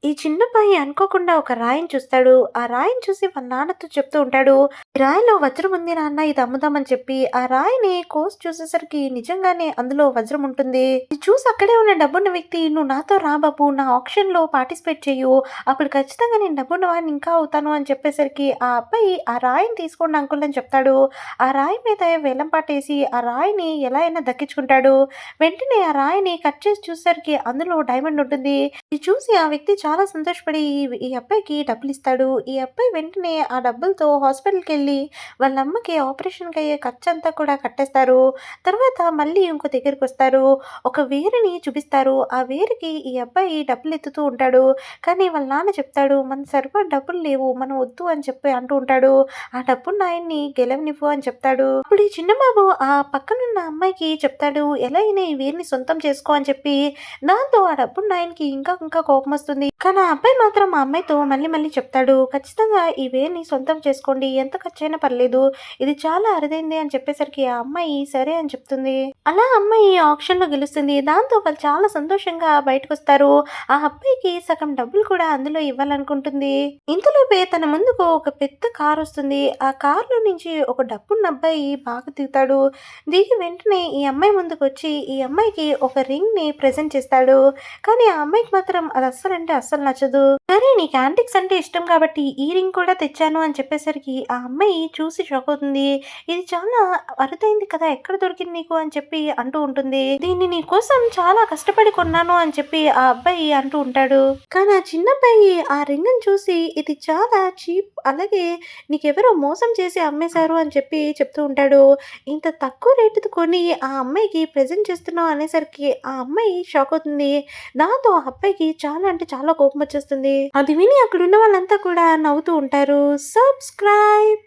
ఈ చిన్నబ్బాయి అనుకోకుండా ఒక రాయిని చూస్తాడు. ఆ రాయిని చూసి వాళ్ళ నాన్నతో చెప్తూ ఉంటాడు. "ఈ రాయిలో వజ్రం ఉంది నాన్న, ఇది అమ్ముదాం" అని చెప్పి. ఆ రాయిని కోసి చూసేసరికి నిజంగానే అందులో వజ్రం ఉంటుంది. ఇది చూసి అక్కడే ఉన్న డబ్బున్న వ్యక్తి, "నువ్వు నాతో రా బాబు, నా ఆక్షన్‌లో పార్టిసిపేట్ చెయ్యు. అప్పుడు ఖచ్చితంగా నేను డబ్బున్న వాడిని ఇంకా అవుతాను" అని చెప్పేసరికి ఆ అబ్బాయి, "ఆ రాయిని తీసుకోండి అంకుల్" అని చెప్తాడు. ఆ రాయి మీద వేలం పాటేసి ఆ రాయిని ఎలా అయినా దక్కించుకుంటాడు. వెంటనే ఆ రాయిని కట్ చేసి చూసేసరికి అందులో డైమండ్ ఉంటుంది. ఇది చూసి ఆ వ్యక్తి చాలా సంతోషపడి ఈ అబ్బాయికి డబ్బులిస్తాడు. ఈ అబ్బాయి వెంటనే ఆ డబ్బులతో హాస్పిటల్‌కెళ్ళి వాళ్ళ అమ్మకి ఆపరేషన్‌కి అయ్యే ఖర్చంతా కూడా కట్టేస్తారు. తర్వాత మళ్ళీ ఇంకో దగ్గరికొస్తారు. ఒక వేరుని చూపిస్తారు. ఆ వేరుకి ఈ అబ్బాయి డబ్బులెత్తుతూ ఉంటాడు. కానీ వాళ్ళ నాన్న చెప్తాడు, "మనకు సరిపడా డబ్బులు లేవు. మనం వద్దు" అని చెప్పి అంటూ ఉంటాడు. "ఆ డబ్బున్న ఆయన్ని గెలవనివ్వు" అని చెప్తాడు. అప్పుడు ఈ చిన్న బాబు ఆ పక్కనున్న అమ్మాయికి చెప్తాడు, "ఎలా అయినా ఈ వేరుని సొంతం చేసుకో" అని చెప్పి. దాంతో ఆ డబ్బున్న ఆయనకి ఇంకా ఇంకా కోపమొస్తుంది. కానీ ఆ అబ్బాయి మాత్రం ఆ అమ్మాయితో మళ్ళీ మళ్ళీ చెప్తాడు, "ఖచ్చితంగా ఈ వేరుని సొంతం చేసుకోండి. ఎంత ఖర్చయినా పర్లేదు. ఇది చాలా అరుదైంది" అని చెప్పేసరికి ఆ అమ్మాయి సరే అని చెప్తుంది. అలా అమ్మాయి ఆక్షన్‌లో గెలుస్తుంది. దాంతో వాళ్ళు చాలా సంతోషంగా బయటకొస్తారు. ఆ అబ్బాయికి సగం డబ్బులు కూడా అందులో ఇవ్వాలనుకుంటుంది. ఇంతలోపే తన ముందుకు ఒక పెద్ద కారొస్తుంది. ఆ కార్‌లో నుంచి ఒక డబ్బున్న అబ్బాయి బాగా దిగుతాడు. దిగి వెంటనే ఈ అమ్మాయి ముందుకొచ్చి ఈ అమ్మాయికి ఒక రింగ్‌ని ప్రెజెంట్ చేస్తాడు. కానీ ఆ అమ్మాయికి మాత్రం అది అస్సలంటే అస్సలు నచ్చదు. "సరే, నీకు యాంటిక్స్ అంటే ఇష్టం కాబట్టి ఈ రింగ్ కూడా తెచ్చాను" అని చెప్పేసరికి ఆ అమ్మాయి చూసి షాక్ అవుతుంది. "ఇది చాలా అరుదైంది కదా! ఎక్కడ దొరికింది నీకు" అని చెప్పి అంటూ ఉంటుంది. "దీన్ని నీ కోసం చాలా కష్టపడి కొన్నాను" అని చెప్పి ఆ అబ్బాయి అంటూ ఉంటాడు. కానీ ఆ చిన్న అబ్బాయి ఆ రింగ్‌ని చూసి, "ఇది చాలా చీప్, అలాగే నీకెవరో మోసం చేసి అమ్మేశారు" అని చెప్పి చెప్తూ ఉంటాడు. ఇంత తక్కువ రేటుది కొని ఆ అమ్మాయికి ప్రెజెంట్ చేస్తున్నావు అనేసరికి ఆ అమ్మాయి షాక్ అవుతుంది. దాంతో ఆ అబ్బాయికి చాలా అంటే చాలా కోపమొచ్చేస్తుంది. అది విని అక్కడున్న వాళ్ళంతా కూడా నవ్వుతూ ఉంటారు. సబ్స్క్రైబ్.